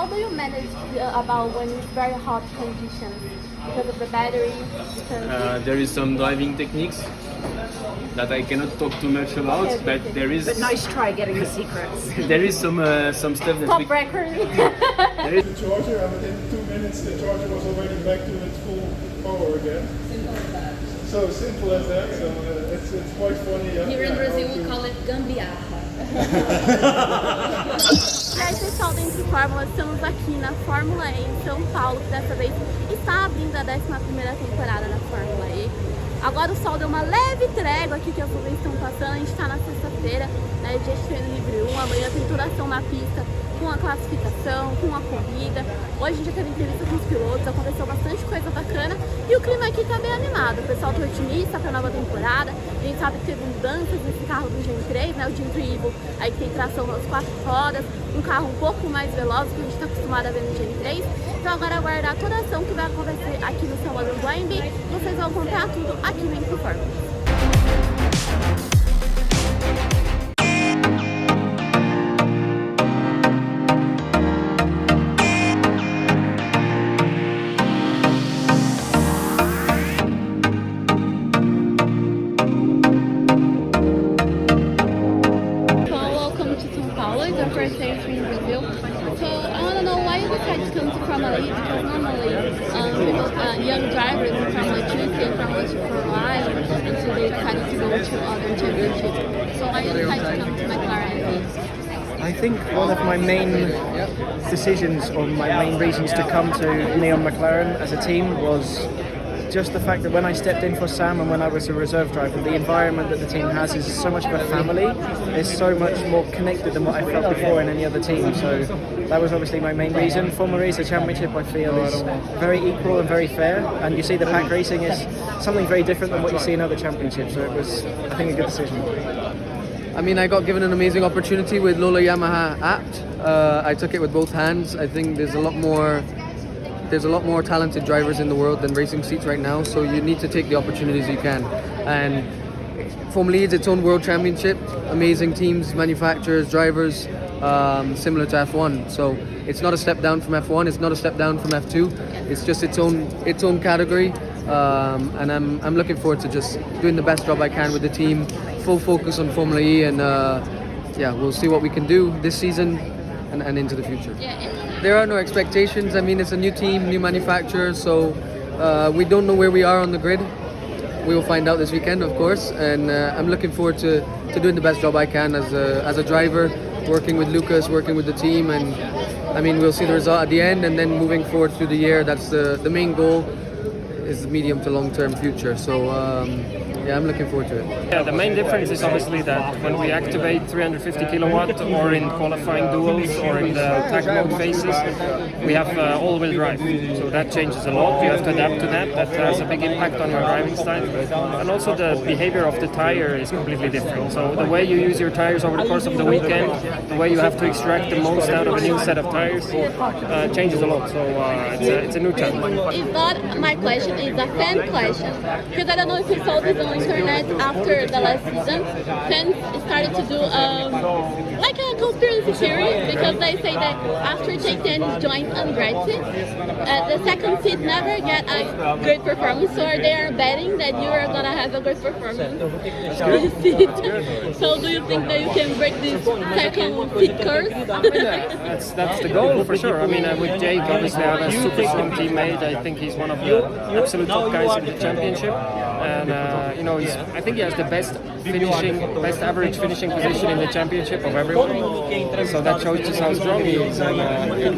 how do you manage about when it's very hot conditions? Because of the battery? There is some driving techniques that I cannot talk too much about, but there is. But nice try getting the secrets. There is some stuff that Top record. The charger, and within 2 minutes the charger was already back to its full power again. So simple as that. So it's quite funny. Here in Brazil we call it gambiarra. E aí, pessoal da Entre Fórmulas, estamos aqui na Fórmula E em São Paulo, que dessa vez está abrindo a 11ª temporada da Fórmula E. Agora o sol deu uma leve trégua aqui que as nuvens estão passando, a gente está na sexta-feira, né, dia de treino livre 1, amanhã tem duração na pista com a classificação, com a corrida. Hoje a gente já teve entrevista com os pilotos, aconteceu bastante coisa bacana e o clima aqui tá bem animado. O pessoal tá otimista para a nova temporada, a gente sabe que teve mudanças nesse carro do Gen 3, né, o Gen 3 aí que tem tração nas 4 rodas, um carro um pouco mais veloz que a gente está acostumado a ver no Gen 3. Então agora aguardar toda a ação que vai acontecer aqui no Sambódromo do Anhembi, vocês vão acompanhar tudo aqui no Entre Fórmulas. Young drivers in Fórmula 2 came from Fórmula E and so they decided to go to other championships. So why you decided to come to McLaren? I think one of my main decisions or my main reasons to come to Neon McLaren as a team was just the fact that when I stepped in for Sam and when I was a reserve driver, the environment that the team has is so much of a family. It's so much more connected than what I felt before in any other team. So that was obviously my main reason. Formula E as a championship, I feel, is very equal and very fair. And you see the pack racing is something very different than what you see in other championships. So it was, I think, a good decision. I mean, I got given an amazing opportunity with Lola Yamaha apt. I took it with both hands. I think there's a lot more talented drivers in the world than racing seats right now, so you need to take the opportunities you can. And Formula E is its own world championship, amazing teams, manufacturers, drivers, similar to F1. So it's not a step down from F1, it's not a step down from F2, it's just its own category. And I'm looking forward to just doing the best job I can with the team, full focus on Formula E, and yeah, we'll see what we can do this season and into the future. There are no expectations. I mean, it's a new team, new manufacturer, so we don't know where we are on the grid. We will find out this weekend, of course, and I'm looking forward to doing the best job I can as a driver, working with Lucas, working with the team, and I mean, we'll see the result at the end, and then moving forward through the year, that's the main goal, is the medium to long-term future. So yeah, I'm looking forward to it. Yeah, the main difference is obviously that when we activate 350 kilowatt or in qualifying duels or in the track mode phases, we have all-wheel drive. So that changes a lot. You have to adapt to that. That has a big impact on your driving style. And also the behavior of the tire is completely different. So the way you use your tires over the course of the weekend, the way you have to extract the most out of a new set of tires changes a lot. So it's a new challenge. It's not my question, it's a fan question. Because I don't know if you saw this on internet after the last season, fans started to do like a conspiracy theory, because they say that after Jake Dennis joined Andretti, the second seat never get a great performance, so they are betting that you are gonna have a great performance this seat. So do you think that you can break this second seat curse? That's the goal for sure. I mean, with Jake, obviously I have a super strong teammate. I think he's one of the absolute top guys in the championship, and you know, I think he has the best average finishing position in the championship of everyone. So that shows just how strong he is. And it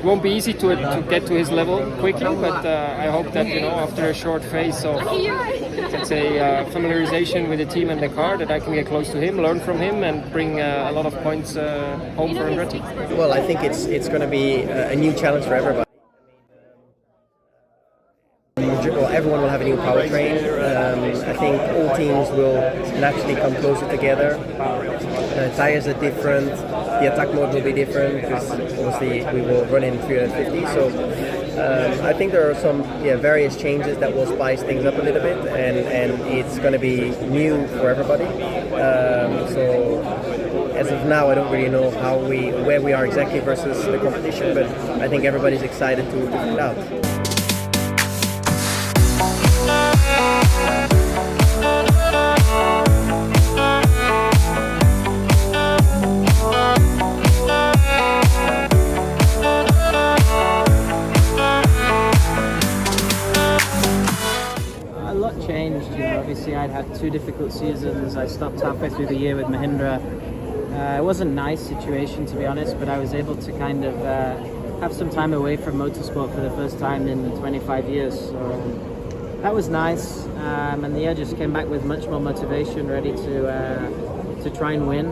won't be easy to get to his level quickly, but I hope that, you know, after a short phase of, let's say, familiarization with the team and the car, that I can get close to him, learn from him, and bring a lot of points home for Andretti. Well, I think it's going to be a new challenge for everybody. Well, everyone will have a new powertrain. I think all teams will naturally come closer together. Tires are different. The attack mode will be different because obviously we will run in 350. So I think there are some various changes that will spice things up a little bit, and it's going to be new for everybody. So as of now, I don't really know where we are exactly versus the competition, but I think everybody's excited to find out. Changed, obviously I'd had 2 difficult seasons. I stopped halfway through the year with Mahindra. It wasn't a nice situation, to be honest, but I was able to kind of have some time away from motorsport for the first time in 25 years. So that was nice, and the year just came back with much more motivation, ready to try and win.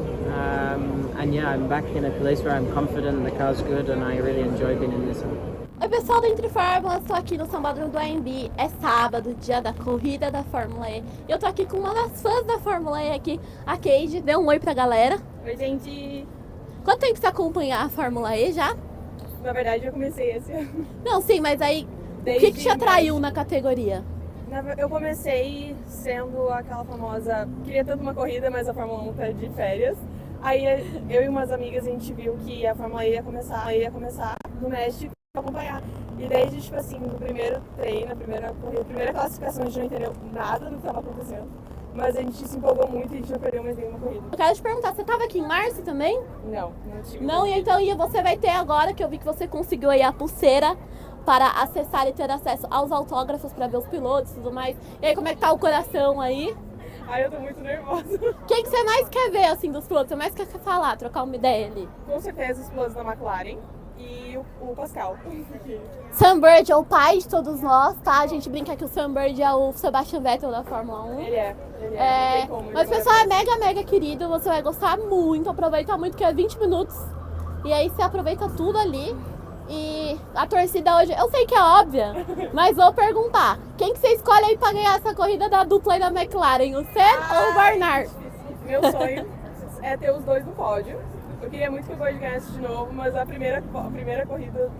And yeah, I'm back in a place where I'm confident, the car's good, and I really enjoy being in this one. Oi pessoal do Entre Fórmulas, estou aqui no Sambódromo do Anhembi, é sábado, dia da corrida da Fórmula E. E eu tô aqui com uma das fãs da Fórmula E aqui, a Kate. Dê um oi pra galera. Oi gente! Quanto tempo você acompanha a Fórmula E já? Na verdade eu comecei esse ano. Não, sim, mas aí o que te atraiu na categoria? Eu comecei sendo aquela famosa, queria tanto uma corrida, mas a Fórmula 1 tá de férias. Aí eu e umas amigas, a gente viu que a Fórmula E ia começar no México acompanhar. E desde, tipo assim, no primeiro treino, na primeira corrida, primeira classificação, a gente não entendeu nada do que estava acontecendo. Mas a gente se empolgou muito e a gente não perdeu mais nenhuma corrida. Eu quero te perguntar, você estava aqui em março também? Não tive. Não, e então você vai ter agora, que eu vi que você conseguiu aí a pulseira para acessar e ter acesso aos autógrafos para ver os pilotos e tudo mais. E aí, como é que tá o coração aí? Ai, eu tô muito nervosa. Quem que você mais quer ver, assim, dos pilotos? Você mais quer falar, trocar uma ideia ali? Com certeza os pilotos da McLaren e o Pascal. Sam Bird é o pai de todos nós, tá? A gente brinca que o Sam Bird é o Sebastian Vettel da Fórmula 1. Ele é. Mas o pessoal é mega querido, você vai gostar muito, aproveita muito, que é 20 minutos. E aí você aproveita tudo ali. E a torcida hoje, eu sei que é óbvia, mas vou perguntar. Quem que você escolhe aí pra ganhar essa corrida da dupla aí da McLaren? O Senna ou o Bernard? Meu sonho é ter os dois no pódio. Eu queria muito que o Bird ganhasse de novo, mas a primeira corrida,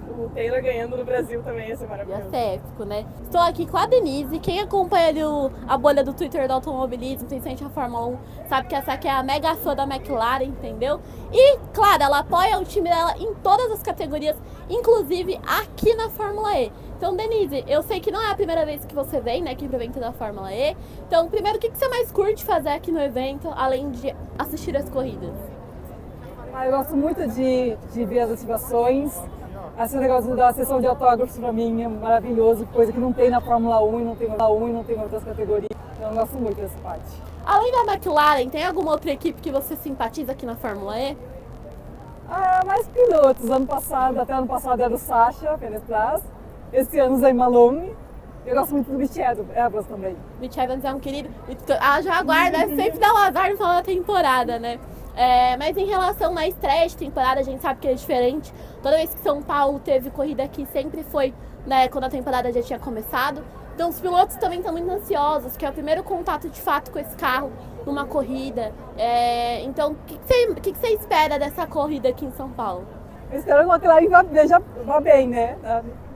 o Taylor ganhando no Brasil também ia ser maravilhoso. Ia ser épico, né? Estou aqui com a Denise. Quem acompanha ali a bolha do Twitter do automobilismo, tem sente a Fórmula 1, sabe que essa aqui é a mega fã da McLaren, entendeu? E, claro, ela apoia o time dela em todas as categorias, inclusive aqui na Fórmula E. Então, Denise, eu sei que não é a primeira vez que você vem, né, aqui pro evento da Fórmula E. Então, primeiro, o que você mais curte fazer aqui no evento, além de assistir as corridas? Eu gosto muito de ver as ativações. Esse negócio da sessão de autógrafos pra mim é maravilhoso, coisa que não tem na Fórmula 1 e não tem na Fórmula 1 e não tem em outras categorias. Então eu gosto muito dessa parte. Além da McLaren, tem alguma outra equipe que você simpatiza aqui na Fórmula E? Mais pilotos. Até ano passado era o Sasha Penetras. Esse ano o Zé Malone. Eu gosto muito do Mitch Evans também. Mitch Evans é um querido. Já aguarda, sempre dá um azar no final da temporada, né? Mas em relação à estreia de temporada, a gente sabe que é diferente. Toda vez que São Paulo teve corrida aqui, sempre foi, né, quando a temporada já tinha começado. Então os pilotos também estão muito ansiosos, que é o primeiro contato de fato com esse carro numa corrida. Então, o que você espera dessa corrida aqui em São Paulo? Eu espero que a McLaren vá bem, né,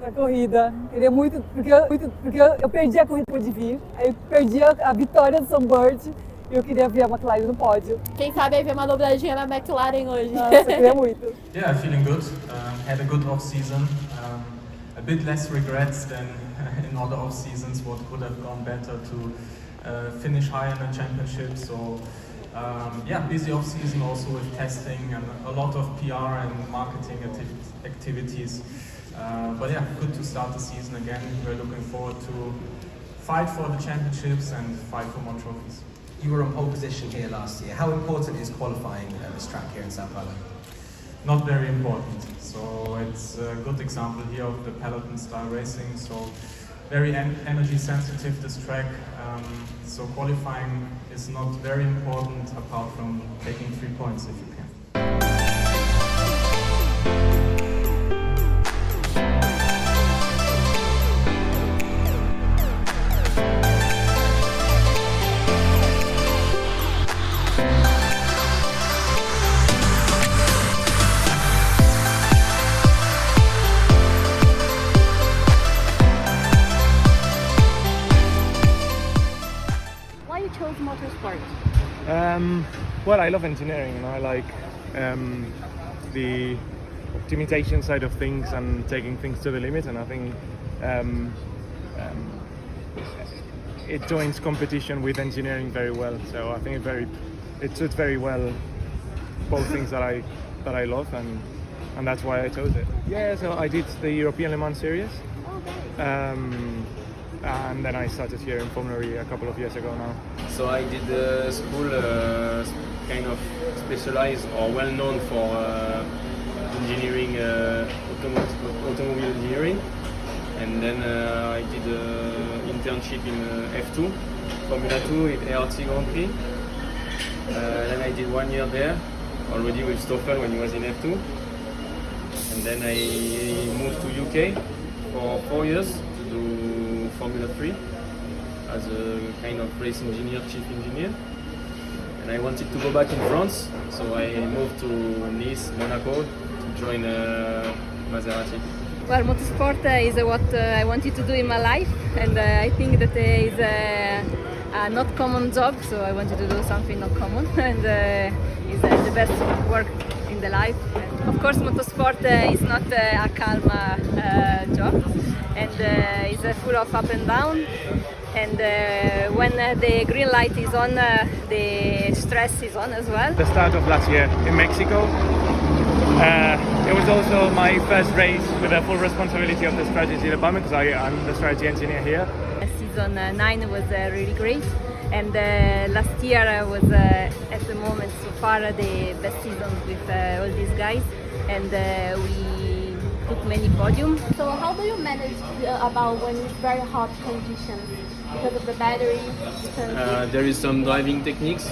na corrida. Queria muito, porque eu perdi a corrida de vir, aí eu perdi a vitória do Sam Bird. Eu queria ver a McLaren no pódio. Quem sabe aí ver uma dobradinha na McLaren hoje. Nossa, eu queria muito. Yeah, feeling good. Had a good off-season. A bit less regrets than in other off-seasons. What could have gone better to finish high in the championship. So yeah, busy off-season also with testing and a lot of PR and marketing activities. But yeah, good to start the season again. We're looking forward to fight for the championships and fight for more trophies. You were on pole position here last year. How important is qualifying at this track here in São Paulo? Not very important. So it's a good example here of the peloton style racing. So very energy sensitive this track. So qualifying is not very important apart from taking 3 points if you can. Well, I love engineering, and I like the optimization side of things and taking things to the limit. And I think it joins competition with engineering very well. So I think it suits very well both things that I love, and that's why I chose it. Yeah, so I did the European Le Mans series. And then I started here in Fórmula E a couple of years ago now. So I did school kind of specialized or well known for engineering, automobile engineering, and then I did internship in F2, Formula 2 in ART Grand Prix. Then I did 1 year there already with Stoffel when he was in F2, and then I moved to UK for 4 years to do Formula 3 as a kind of race engineer, chief engineer. And I wanted to go back in France, so I moved to Nice, Monaco to join Maserati. Well, motorsport is what I wanted to do in my life, and I think that is a not common job, so I wanted to do something not common, and is the best work in the life. And of course, motorsport is not a calm job, and it's full of up and down. And when the green light is on, the stress is on as well. The start of last year in Mexico. It was also my first race with the full responsibility of the strategy department, because I'm the strategy engineer here. Season 9 was really great, and last year was at the moment so far the best season with all these guys, and we took many podiums. So how do you manage about when it's very hot conditions? Because of the battery? There is some driving techniques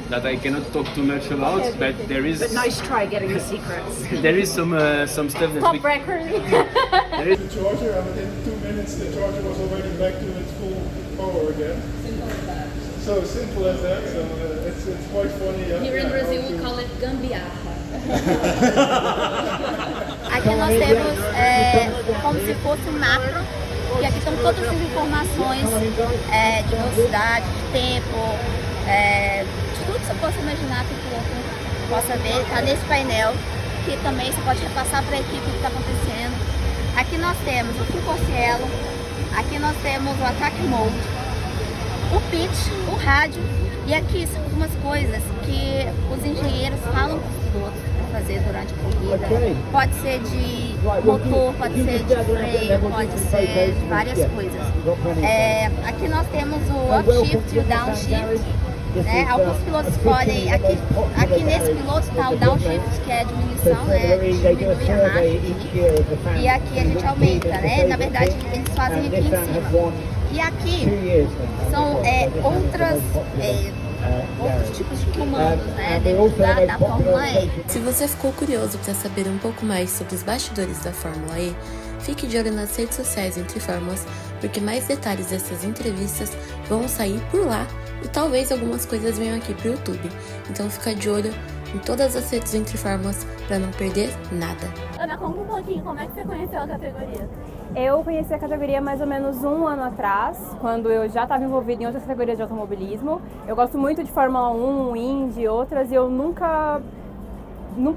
that I cannot talk too much about, but there is. But nice try getting the secrets. There is some stuff that Top record. The charger, and within 2 minutes the charger was already back to its full power again. So simple as that. So it's quite funny. Here in Brazil we call it gambiarra. Aqui nós temos como se fosse um mapa, e aqui estão todas as informações de velocidade, de tempo, de tudo que você possa imaginar que o piloto possa ver, está nesse painel, que também você pode repassar para a equipe o que está acontecendo. Aqui nós temos o full cielo, aqui nós temos o attack mode, o pitch, o rádio, e aqui são algumas coisas que os engenheiros falam para os pilotos para fazer durante a corrida. Pode ser de motor, pode ser de freio, pode ser de várias coisas. Aqui nós temos o upshift e o downshift. Né? Alguns pilotos escolhem, aqui nesse piloto está o downshift, que é a diminuição, né? Diminui a marcha, e aqui a gente aumenta, né? Na verdade eles fazem aqui em cima. E aqui são outros tipos de comandos, né, dentro da Fórmula E. Se você ficou curioso para saber um pouco mais sobre os bastidores da Fórmula E, fique de olho nas redes sociais Entre Fórmulas, porque mais detalhes dessas entrevistas vão sair por lá e talvez algumas coisas venham aqui pro YouTube. Então fica de olho em todas as redes Entre Fórmulas para não perder nada. Ana, conta um pouquinho, como é que você conheceu a categoria? Eu conheci a categoria mais ou menos 1 ano atrás, quando eu já estava envolvida em outras categorias de automobilismo. Eu gosto muito de Fórmula 1, Indy e outras, e eu nunca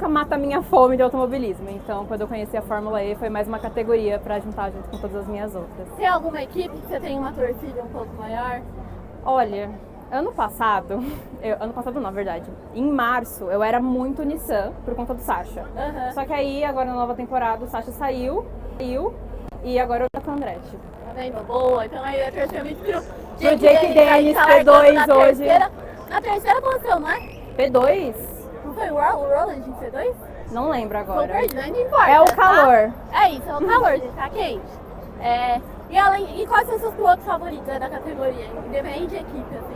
mata a minha fome de automobilismo. Então, quando eu conheci a Fórmula E, foi mais uma categoria para juntar junto com todas as minhas outras. Tem alguma equipe que você tem uma torcida um pouco maior? Olha, ano passado não, na verdade, em março eu era muito Nissan por conta do Sasha. Só que aí, agora na nova temporada, o Sasha saiu e agora eu tô com o Andretti. Tá vendo? Boa, então aí eu torci muito pro Jake Dennis, P2 hoje. Na terceira posição, não é? P2? Não foi o ROWLAND em P2? Não lembro agora. Não importa. É o calor. Tá? É isso, é o calor, gente, tá quente. E quais são os seus pilotos favoritos da categoria? Independente de equipe, assim.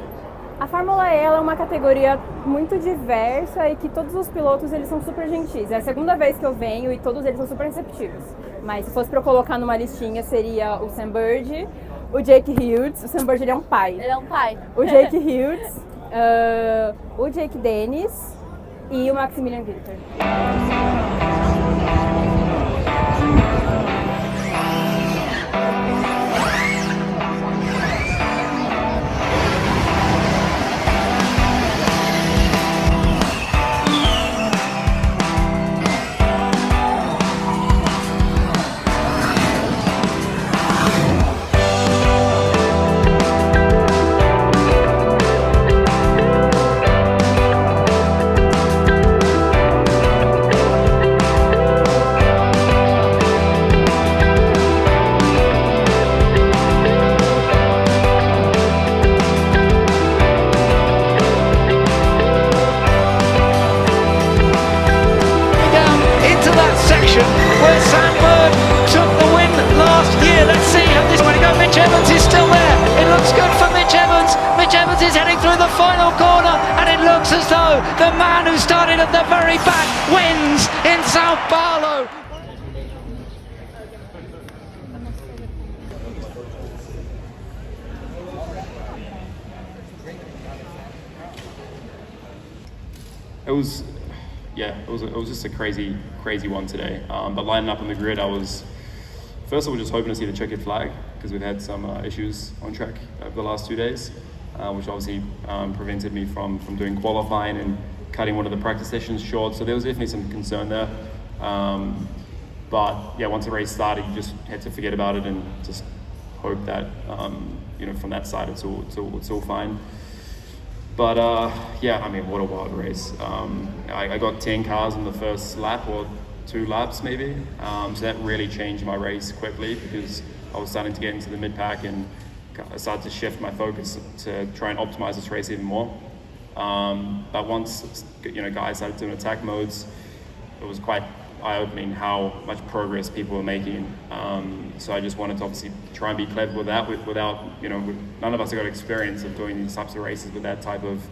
A Fórmula E é uma categoria muito diversa e que todos os pilotos eles são super gentis. É a segunda vez que eu venho e todos eles são super receptivos. Mas se fosse para eu colocar numa listinha, seria o Sambódromo, o Jake Hughes. O Sambódromo ele é um pai. Ele é um pai. O Jake Hughes, o Jake Dennis e o Maximilian Glitter. Paulo! It was just a crazy one today. But lining up on the grid, first I was just hoping to see the checkered flag because we've had some issues on track over the last 2 days, which obviously prevented me from doing qualifying and cutting one of the practice sessions short. So there was definitely some concern there. But yeah, once the race started, you just had to forget about it and just hope that from that side it's all fine. But yeah, I mean, what a wild race. I got 10 cars in the first lap, or 2 laps maybe. So that really changed my race quickly because I was starting to get into the mid-pack and I started to shift my focus to try and optimize this race even more. But once guys started doing attack modes, it was quite eye-opening how much progress people were making. So I just wanted to obviously try and be clever with that. Without none of us have got experience of doing these types of races with that type of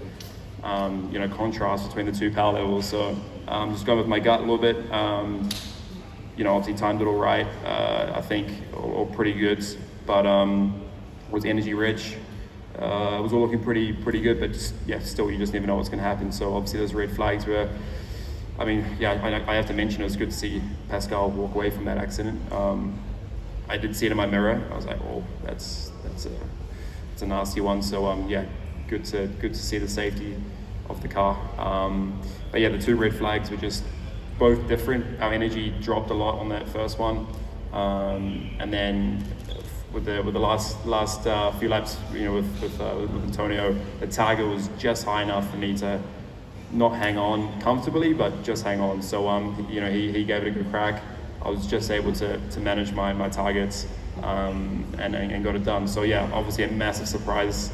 contrast between the 2 power levels. So just going with my gut a little bit. Obviously timed it all right. I think all pretty good, but was energy rich. It was all looking pretty good, but still you just never know what's going to happen. So obviously those red flags were. I mean, yeah, I have to mention it was good to see Pascal walk away from that accident. I did see it in my mirror. I was like, oh, that's a nasty one. So yeah, good to see the safety of the car. But yeah, the 2 red flags were just both different. Our energy dropped a lot on that first one, and then with the last few laps, with Antonio, the target was just high enough for me to not hang on comfortably, but just hang on. So he gave it a good crack. I was just able to manage my targets and got it done. So yeah, obviously a massive surprise.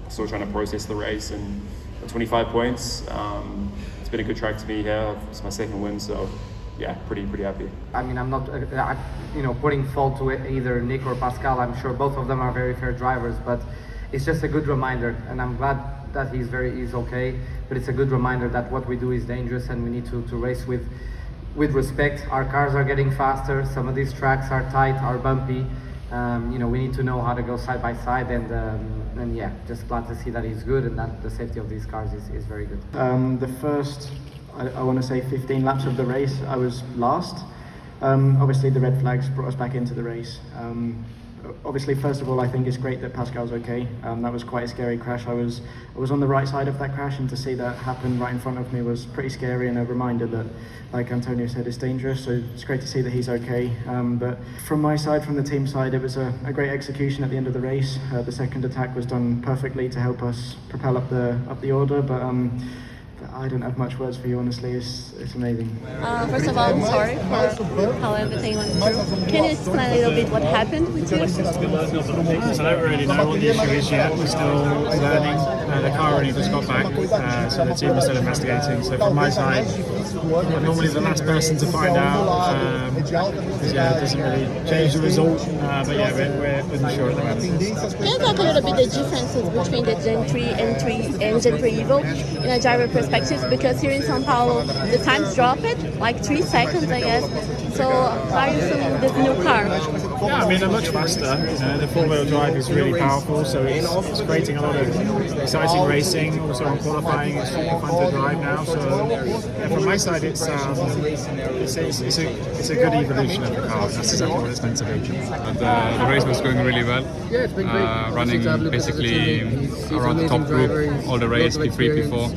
Still trying to process the race, and 25 points. It's been a good track to me here. It's my 2nd win, so yeah, pretty happy. I mean, I'm not putting fault to it, either Nick or Pascal. I'm sure both of them are very fair drivers, but it's just a good reminder, and I'm glad that he's okay, but it's a good reminder that what we do is dangerous and we need to race with respect. Our cars are getting faster, some of these tracks are tight, are bumpy. We need to know how to go side by side, and yeah, just glad to see that he's good and that the safety of these cars is very good. The first, I want to say 15 laps of the race, I was last. Obviously the red flags brought us back into the race. Obviously, first of all, I think it's great that Pascal's okay. That was quite a scary crash. I was on the right side of that crash, and to see that happen right in front of me was pretty scary and a reminder that, like Antonio said, it's dangerous. So it's great to see that he's okay. But from my side, from the team side, it was a great execution at the end of the race. The second attack was done perfectly to help us propel up the order. But I don't have much words for you, honestly. It's amazing. First of all, I'm sorry for how everything went through. Can you explain a little bit what happened with you? So I don't really know what the issue is yet. We're still learning. The car only just got back, so the team is still investigating. So from my side, I'm normally the last person to find out, because yeah, it doesn't really change the result. But yeah, we're unsure at the moment. Can you talk a little bit the differences between the Gen 3 and Gen 3 Evo in a driver perspective? Because here in São Paulo, the times dropped like 3 seconds, I guess. So how are you feeling this new car? Yeah, I mean, they're much faster. The 4-wheel drive is really powerful, so it's creating a lot of exciting racing. Also on qualifying, it's super fun to drive now. So yeah, from my side, it's a good evolution of the car. That's exactly what it's meant to be. The race was going really well. Yeah, it's been great. Running basically around the top group all the race, P3, P4.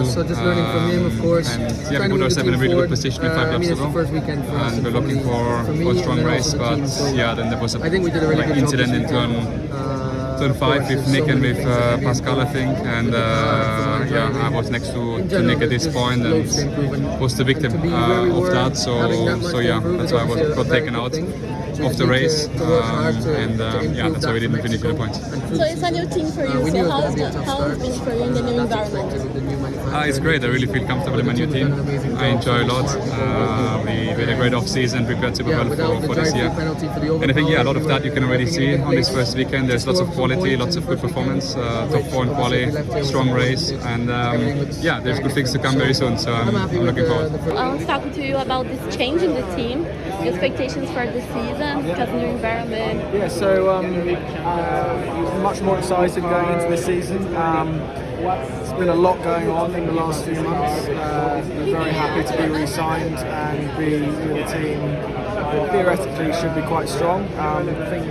So just learning from him, of course. And yeah, we put ourselves in a really good position 5 laps ago. And we're looking for a strong race, but yeah, then there was a incident in turn 5 with Nick and with Pascal, I think, and yeah, I was next to Nick at this point and was the victim of that. So yeah, that's why I got taken out of the race, and yeah, that's why we didn't finish with the points. So it's a new team for you. So how has it been for you in the new environment? It's great. I really feel comfortable in my new team. I enjoy a lot. We had a great off-season, prepared super well for this year. And I think, yeah, a lot of that you can already see on this first weekend. There's lots of quality, lots of good performance, top 4 in quali, strong race, and yeah, there's good things to come very soon. So I'm looking forward. I want to talk to you about this change in the team, the expectations for the season, because new environment. Yeah, so much more excited going into this season. There's been a lot going on in the last few months. We're very happy to be re-signed and be with a team that theoretically should be quite strong. I think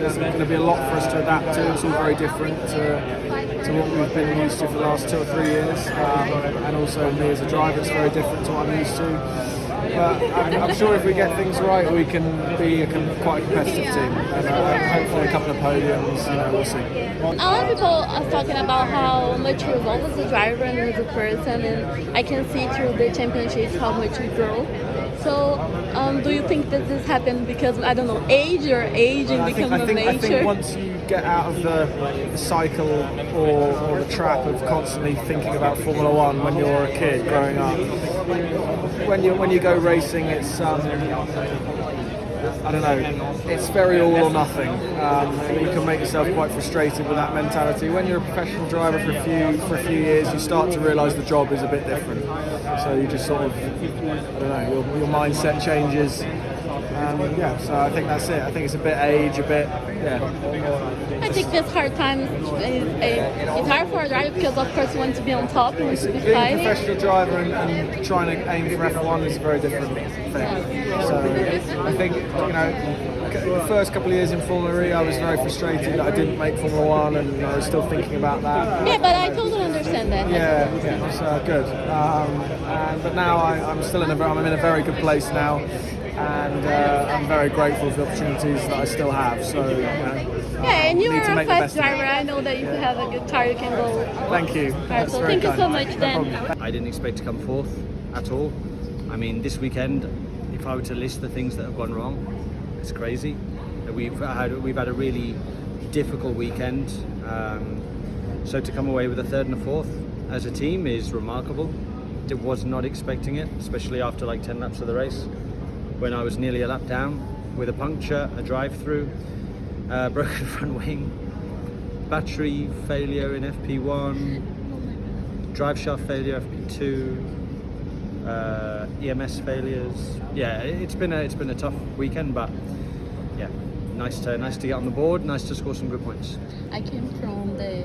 there's going to be a lot for us to adapt to. It's all very different to what we've been used to for the last 2 or 3 years, and also me as a driver, it's very different to what I'm used to. But I'm sure if we get things right, we can be quite a competitive team, and hopefully a couple of podiums. We'll see. A lot of people are talking about how much you evolve as a driver and as a person, and I can see through the championships how much you grow. So, do you think that this happened because, I don't know, age or become a nature? I think once you get out of the cycle or the trap of constantly thinking about Formula One when you're a kid growing up, when you go racing, it's I don't know, it's very all or nothing. You can make yourself quite frustrated with that mentality. When you're a professional driver for a few years, you start to realise the job is a bit different. So you just sort of, I don't know, your mindset changes. Yeah, so I think that's it. I think it's a bit age, I think this hard time it's hard for a driver because of course you want to be on top, you want to be being fighting. a professional driver and trying to aim for F1 is a very different thing. So I think, the first couple of years in Formula E I was very frustrated that I didn't make Formula One, and I was still thinking about that. Yeah, but I totally understand that. Yeah, so good. But now I'm in a very good place now, and I'm very grateful for the opportunities that I still have. So yeah, and you are a fast driver. I know that if you have a good car, you can go. Thank you. Right, so thank you so much, Dan. I didn't expect to come fourth at all. I mean, this weekend, if I were to list the things that have gone wrong, it's crazy. We've had a really difficult weekend. So to come away with a third and a fourth as a team is remarkable. I was not expecting it, especially after like 10 laps of the race, when I was nearly a lap down with a puncture, a drive-through, broken front wing, battery failure in FP1, drive shaft failure FP2, EMS failures. Yeah, it's been a tough weekend, but yeah, nice to get on the board, nice to score some good points. I came from the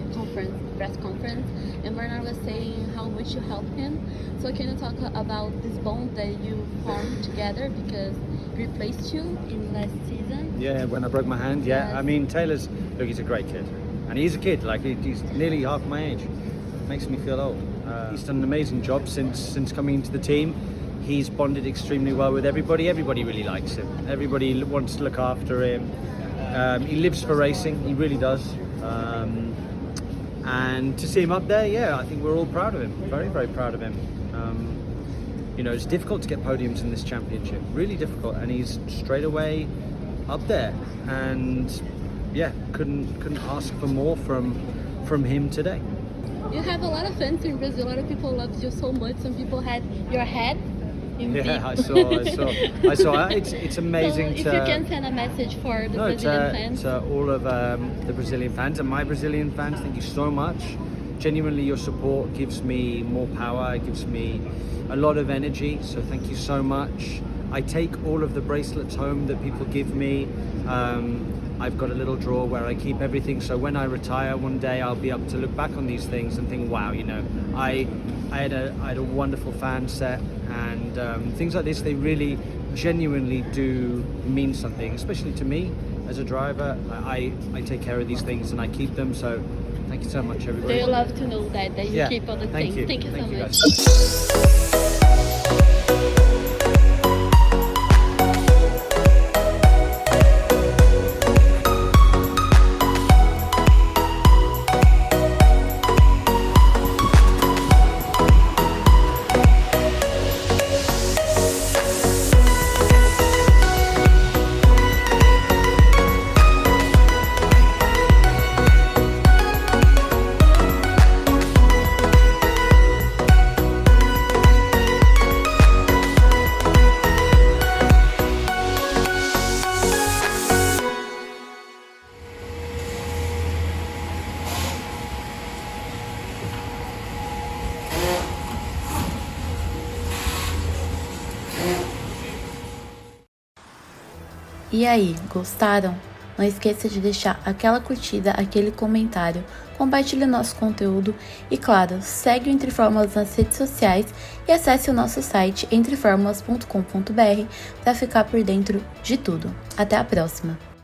press conference, and Bernard was saying how much you helped him. So can you talk about this bond that you formed together, because he replaced you in last season? Yeah, when I broke my hand. Yeah, yes. I mean, he's a great kid, and he's a kid. Like he's nearly half my age. Makes me feel old. He's done an amazing job since coming into the team. He's bonded extremely well with everybody. Everybody really likes him. Everybody wants to look after him. He lives for racing. He really does. And to see him up there, yeah, I think we're all proud of him. Very, very proud of him. It's difficult to get podiums in this championship. Really difficult, and he's straight away up there. And yeah, couldn't ask for more from him today. You have a lot of fans in Brazil. A lot of people love you so much. Some people had your head in I saw. It's amazing. So if you can send a message for the Brazilian fans. To all of the Brazilian fans and my Brazilian fans, thank you so much. Genuinely, your support gives me more power. It gives me a lot of energy. So thank you so much. I take all of the bracelets home that people give me. I've got a little drawer where I keep everything, so when I retire one day I'll be able to look back on these things and think, wow, I had a wonderful fan set, and things like this, they really genuinely do mean something, especially to me as a driver. I take care of these things and I keep them, so thank you so much, everybody. They love to know that you keep all the things. Thank you so much. E aí, gostaram? Não esqueça de deixar aquela curtida, aquele comentário, compartilhe nosso conteúdo e, claro, segue o Entre Fórmulas nas redes sociais e acesse o nosso site entreformulas.com.br para ficar por dentro de tudo. Até a próxima!